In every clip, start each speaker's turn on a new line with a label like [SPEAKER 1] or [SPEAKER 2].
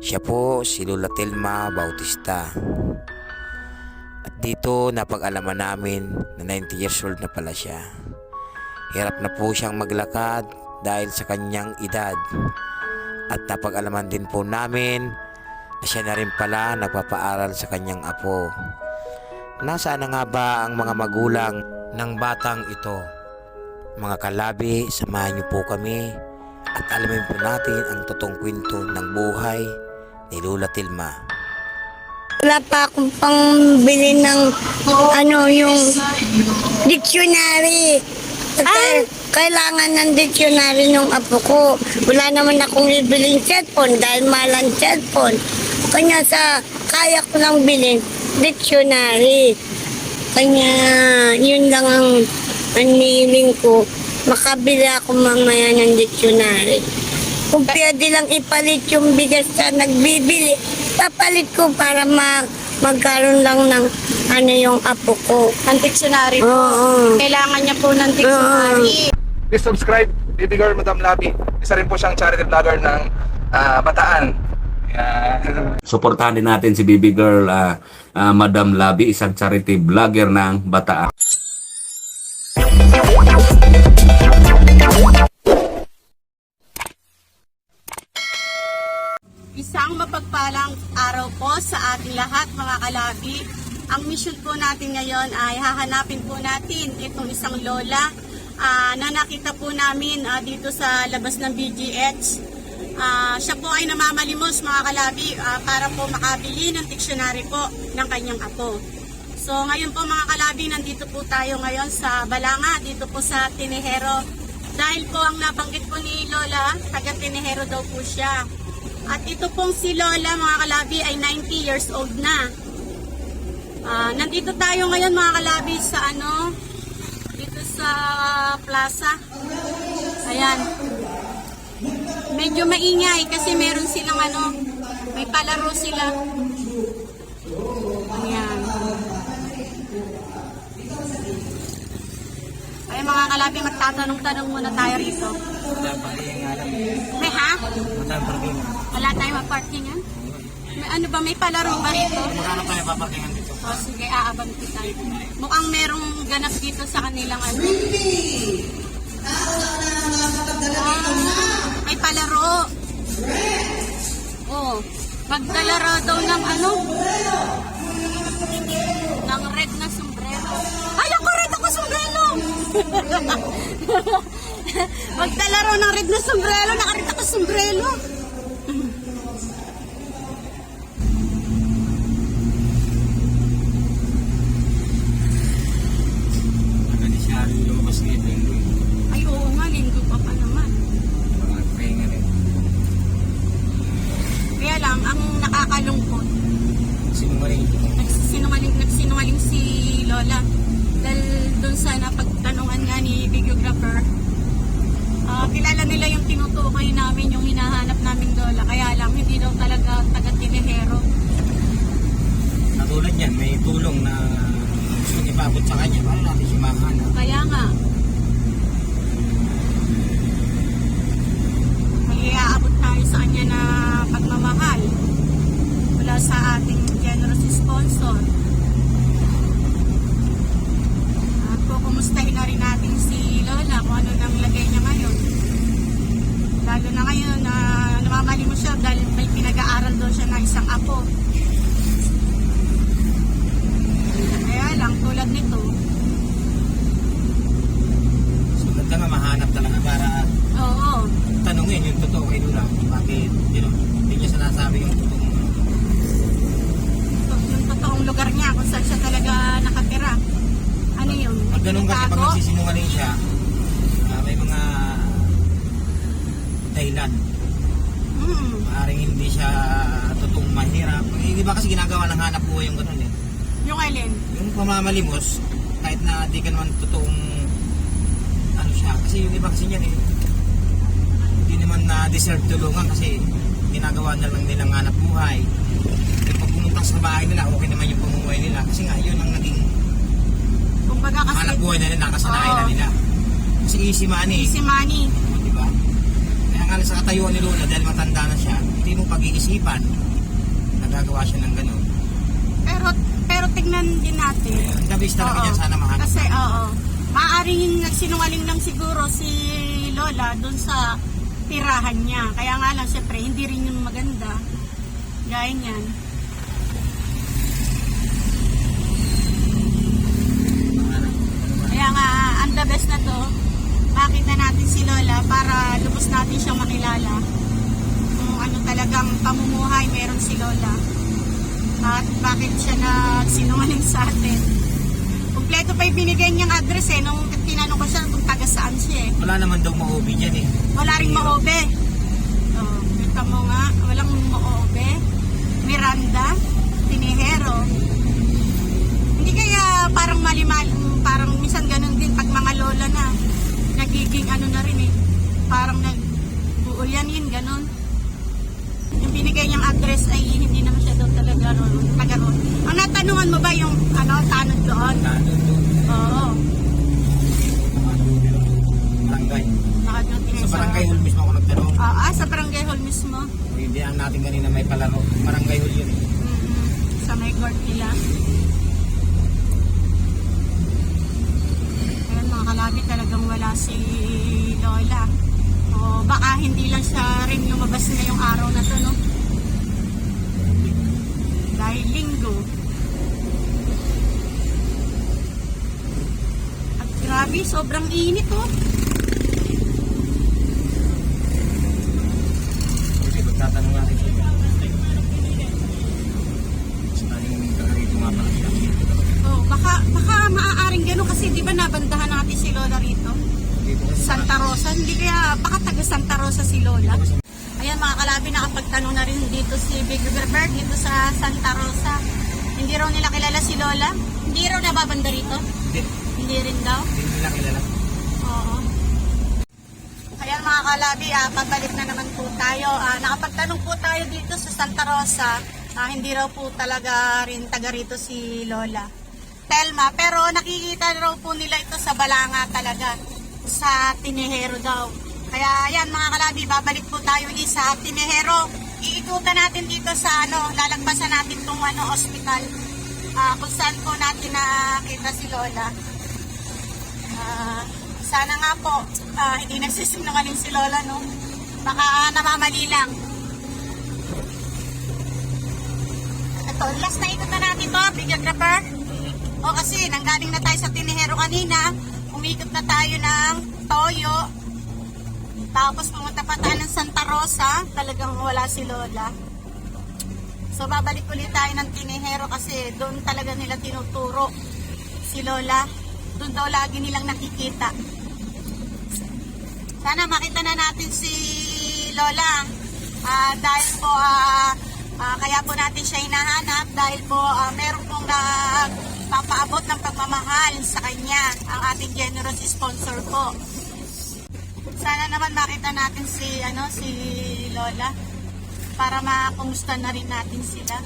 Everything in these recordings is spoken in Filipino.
[SPEAKER 1] Siya po si Lola Telma Bautista. At dito napag-alaman namin na 90 years old na pala siya. Hirap na po siyang maglakad dahil sa kanyang edad. At napag-alaman din po namin na siya na rin pala nagpapaaral sa kanyang apo. Nasaan na nga ba ang mga magulang ng batang ito? Mga kalabi, samahan niyo po kami at alamin po natin ang totoong kwento ng buhay ni Lola Telma.
[SPEAKER 2] Wala pa akong pangbili ng yung dictionary. Kailangan ng dictionary ng apo ko. Wala naman akong ibiling cellphone dahil mahal ang cellphone. Kanya kaya ko lang bilhin dictionary. Kanya yun lang ang aniling ko. Makabili ako mamaya ng dictionary. Kung pwede lang ipalit yung bigas na nagbibili, papalit ko para magkaroon lang ng yung apo ko.
[SPEAKER 3] Ang dictionary po.
[SPEAKER 2] Oo.
[SPEAKER 3] Kailangan niya po ng dictionary.
[SPEAKER 4] Please subscribe, Baby Girl Madam Labi. Isa rin po siyang charity vlogger ng Bataan. Yan.
[SPEAKER 5] Suportahan din natin si Baby Girl Madam Labi, isang charity vlogger ng Bataan.
[SPEAKER 3] Isang mapagpalang araw po sa ating lahat mga kalabi. Ang mission po natin ngayon ay hahanapin po natin itong isang lola na nakita po namin dito sa labas ng BGH. Siya po ay namamalimos mga kalabi para po makabili ng dictionary po ng kanyang apo. So ngayon po mga kalabi, nandito po tayo ngayon sa Balanga, dito po sa Tinihero. Dahil po ang nabanggit po ni Lola, taga Tinihero daw po siya. At ito pong si Lola mga kalabi ay 90 years old na. Nandito tayo ngayon mga kalabi sa dito sa plaza. Ayan. Medyo maingay kasi meron silang may palaro sila. Ayan. Ay mga kalabi, magtatanong-tanong muna tayo rito. May wala tayong maparkingan? May palaro ba rito?
[SPEAKER 4] Magkano tayo paparkingan dito?
[SPEAKER 3] O sige, aabang kita. Mukhang merong ganap dito sa kanilang may palaro. Oh, magdalaro daw ng ng red na sombrero. Ay, ako red ako sombrero! Magdalaro ng red na sombrero, nakarit ako sombrero. Ay, oo nga, linggo pa naman. Kaya lang, ang nakakalungkot, nagsinungaling si Lola. Dahil dun sa napagtanungan nga ni videographer, kilala nila yung tinutukoy namin, yung hinahanap naming Lola. Kaya lang, hindi daw talaga taga Tinihero.
[SPEAKER 6] Katulad yan, may tulong na gusto ipabot sa kanya para natin siya makahanap.
[SPEAKER 3] Kaya nga, may iaabot tayo sa kanya na pagmamahal mula sa ating generous sponsor. At kumustahin na rin natin si Lola kung ano nang lagay niya ngayon. Lalo na ngayon na namamali mo siya dahil may pinag-aaral daw siya na isang apo. Kaya lang, tulad nito,
[SPEAKER 6] So, ganda nga mahanap talaga para
[SPEAKER 3] oo,
[SPEAKER 6] tanungin yung totoo kay Lola. Bakit, hindi niya sinasabi yung totoong
[SPEAKER 3] yung totoong lugar niya kung saan siya talaga nakatira. Ano yun?
[SPEAKER 6] pag ganun kasi pag
[SPEAKER 3] Tinatago?
[SPEAKER 6] nagsisinungaling siya, may mga dahilan. Maaaring hindi siya totoong mahirap. Di ba kasi ginagawa ng hanap buhay yung ganun eh.
[SPEAKER 3] Yung alin?
[SPEAKER 6] Yung pamamalimos, kahit na di ka naman totoong siya. Kasi yung iba kasi niyan hindi naman na-deserve tulungan kasi ginagawa na lang nilang hanap buhay. Yung pag pumunta sa bahay nila, okay naman yung pamumuhay nila. Kasi nga, yun ang naging
[SPEAKER 3] Kumbaga kasi
[SPEAKER 6] hanap buhay na nila, nakasanayan na nila. Kasi easy money.
[SPEAKER 3] easy money.
[SPEAKER 6] Diba? Kaya nga sa katayuan ni Lola, dahil matanda na siya, hindi mo pag-iisipan, nagagawa siya ng ganun.
[SPEAKER 3] Pero tignan din natin.
[SPEAKER 6] The best talaga
[SPEAKER 3] Oo.
[SPEAKER 6] dyan, sana mahanap.
[SPEAKER 3] Kasi maaaring nagsinungaling lang siguro si Lola dun sa tirahan niya. Kaya nga lang, syempre, hindi rin yung maganda. Gaya niyan. Kaya nga, ang the best na to, makita natin si Lola para lubos natin siyang makilala. Kung ano talagang pamumuhay meron si Lola. At bakit siya nagsinungaling sa atin. Kompleto pa yung binigay niyang address nung tinanong ko siya kung taga saan siya
[SPEAKER 6] Wala naman daw ma-OB dyan
[SPEAKER 3] Wala ring maobe. Oh, kita mo nga, walang maobe. Miranda, Tinihero. Hindi kaya parang malimal, parang minsan ganun din pag mga lola na nagiging ano na rin parang nag-uulyanin, ganun. Yung binigay niyang address ay hindi naman siya daw talaga taga roon. Ang natanungan mo ba yung tanod doon? Oo.
[SPEAKER 6] Barangay.
[SPEAKER 3] Nakaduty
[SPEAKER 6] Sa barangay hall mismo ako nagtanong.
[SPEAKER 3] Sa barangay hall mismo.
[SPEAKER 6] Hindi ang natin kanina may palaro. Barangay hall yun.
[SPEAKER 3] Sa may court nila. Ayan mga kalabi, talagang wala si Lola. O baka hindi lang siya rin lumabas na yung araw na to, no? Dahil linggo. At grabe, sobrang init, oh.
[SPEAKER 6] Kasi magtatanong natin siya. Sakaling taga-rito nga pala siya.
[SPEAKER 3] Oh, baka maaaring gano'n kasi di ba nabandahan natin si Lola rito? Santa Rosa, hindi kaya baka taga Santa Rosa si Lola. Ayan mga kalabi, nakapagtanong na rin dito si Big Robert dito sa Santa Rosa. Hindi raw nila kilala si Lola? Hindi raw nababanda rito? Hindi rin daw?
[SPEAKER 6] Hindi nila kilala.
[SPEAKER 3] Oo. Ayan mga kalabi, pabalik na naman po tayo. Nakapagtanong po tayo dito sa Santa Rosa. Hindi raw po talaga rin taga rito si Lola Telma, pero nakikita raw po nila ito sa Balanga talaga, sa Tinihero daw. Kaya ayan mga kalabi, babalik po tayo sa Tinihero. Iikutan natin dito sa lalagpasan natin itong hospital, kung saan po natin nakita si Lola. Sana nga po hindi nagsisinungaling si Lola, no? Baka namamali lang. Ito, last na ikot na natin to, videographer. O kasi nanggaling na tayo sa Tinihero kanina, umikot na tayo ng Toyo, tapos pumunta pa tayo ng Santa Rosa, talagang wala si Lola. So babalik ulit tayo ng Tinihero kasi doon talaga nila tinuturo si Lola. Doon daw lagi nilang nakikita. Sana makita na natin si Lola. Dahil po kaya po natin siya hinahanap dahil po meron pong papaabot ng pagmamahal sa kanya, ang ating generous sponsor po. Sana naman makita natin si Lola para makumusta na rin natin sila.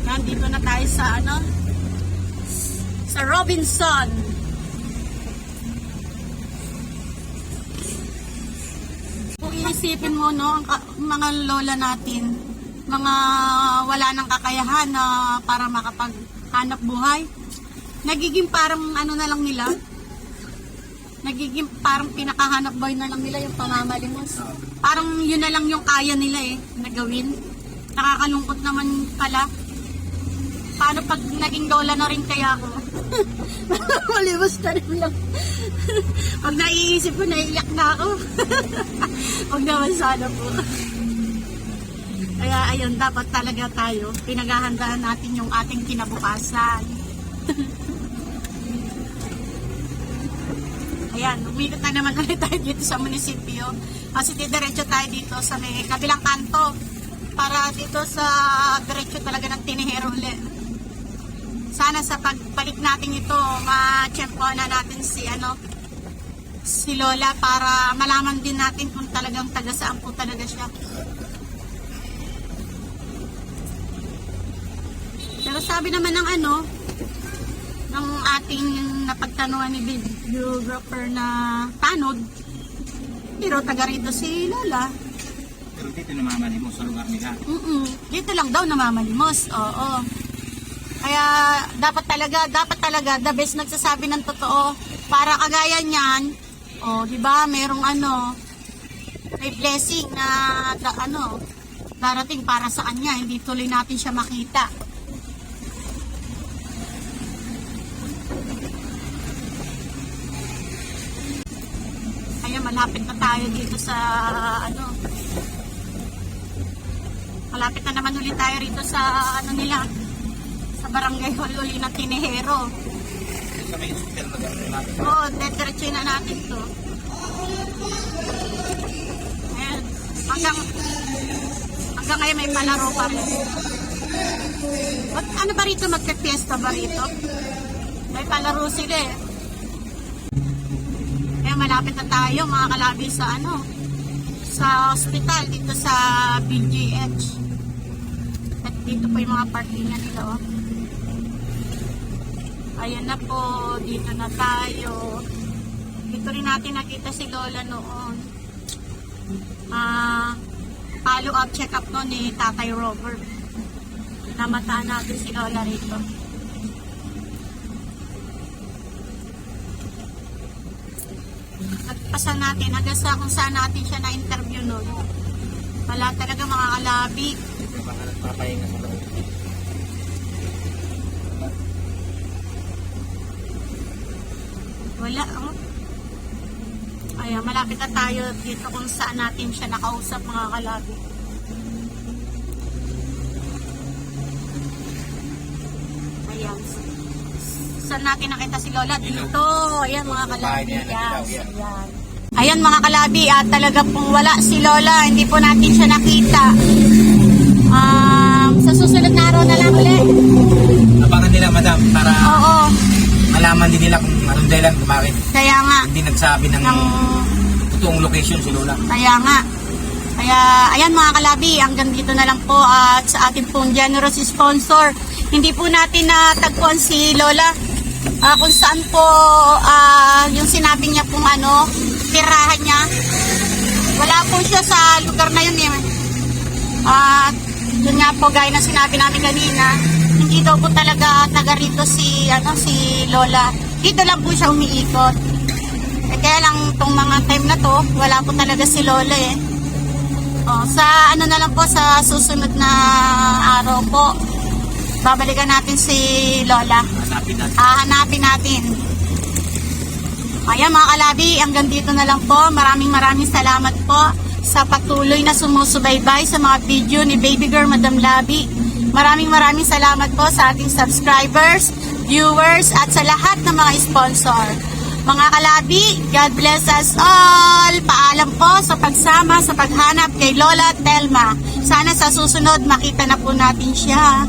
[SPEAKER 3] Nandito na tayo sa sa Robinson. Kung iisipin mo, no, ang mga lola natin, mga wala nang kakayahan na para makapaghanap buhay, nagiging parang na lang nila, nagiging parang pinakahanap buhay na lang nila yung pamamalimos. Parang yun na lang yung kaya nila na gawin. Nakakalungkot naman pala. Paano pag naging lola na rin kaya ako? Malimos na rin lang. Pag naiisip ko, naiiyak na ako. Huwag naman sana po. Kaya ayun, dapat talaga tayo, pinaghahandaan natin yung ating kinabukasan. Ayan, umikot na naman ulit tayo dito sa munisipyo. Kasi diretso tayo dito sa may kabilang kanto. Para dito sa diretso talaga ng Tinihero ulit. Sana sa pagbalik natin ito, ma-check na natin si Lola para malaman din natin kung talagang taga saan po talaga siya. Pero sabi naman ng ng ating napagtanungan ni videographer na tanod, pero taga rito si Lola.
[SPEAKER 6] Pero dito namamalimos sa lugar nila.
[SPEAKER 3] Dito lang daw namamalimos. Oo. Kaya dapat talaga the best nagsasabi ng totoo. Para kagaya niyan, di ba, merong may blessing na darating para sa kanya, hindi tuloy natin siya makita. Kaya malapit na tayo dito sa malapit na naman ulit tayo rito sa nila, sa barangay hall uli ng Tinehero.
[SPEAKER 6] Sa may hospital natin.
[SPEAKER 3] Oo, diretso na natin to. Ayan. Hanggang ngayon may palaro pa rin. Ano ba rito? Magpe-fiesta ba rito? May palaro sila eh. Kaya malapit na tayo mga kalabi sa sa hospital dito sa BGH. At dito po yung mga parkingan nila oh. Ayan na po, dito na tayo. Dito rin natin nakita si Lola noon. Follow-up check-up no ni Tatay Robert. Namataan natin si Lola rito. Nagpasan natin hanggang sa kung saan natin siya na-interview noon. Wala talaga mga kalabi.
[SPEAKER 6] Baka nagpapahinga sa loob.
[SPEAKER 3] Wala, oh. Ayan, malapit na tayo dito kung saan natin siya nakausap mga kalabi. Ayan. Saan natin nakita si Lola? Dito. Ayan mga kalabi. Yes. Ayan. Ayan mga kalabi, at talaga pong wala si Lola. Hindi po natin siya nakita. Sa susunod na araw na lang ulit.
[SPEAKER 6] Abangan nila, madam, para
[SPEAKER 3] Oo.
[SPEAKER 6] malaman din nila kung anong dahilan kung bakit
[SPEAKER 3] Kaya nga.
[SPEAKER 6] hindi nagsabi ng totoong location si Lola.
[SPEAKER 3] Kaya nga. Kaya, ayan mga kalabi, hanggang dito na lang po at sa ating pong generous sponsor. Hindi po natin natagpuan si Lola kung saan po yung sinabi niya pong tirahan niya. Wala po siya sa lugar na yun eh. At yun nga po, gaya na sinabi namin kanina, hindi daw po talaga taga rito si Lola. Dito lang po siya umiikot. Kaya lang tong mga time na to, wala po talaga si Lola eh. Sa na lang po, sa susunod na araw po, babalikan natin si Lola. Hanapin natin. Ayan mga kalabi, hanggang dito na lang po. Maraming salamat po sa patuloy na sumusubaybay sa mga video ni Baby Girl Madam Labi. Maraming salamat po sa ating subscribers, viewers, at sa lahat ng mga sponsor. Mga kalabi, God bless us all. Paalam po sa pagsama, sa paghanap kay Lola Telma. Sana sa susunod makita na po natin siya.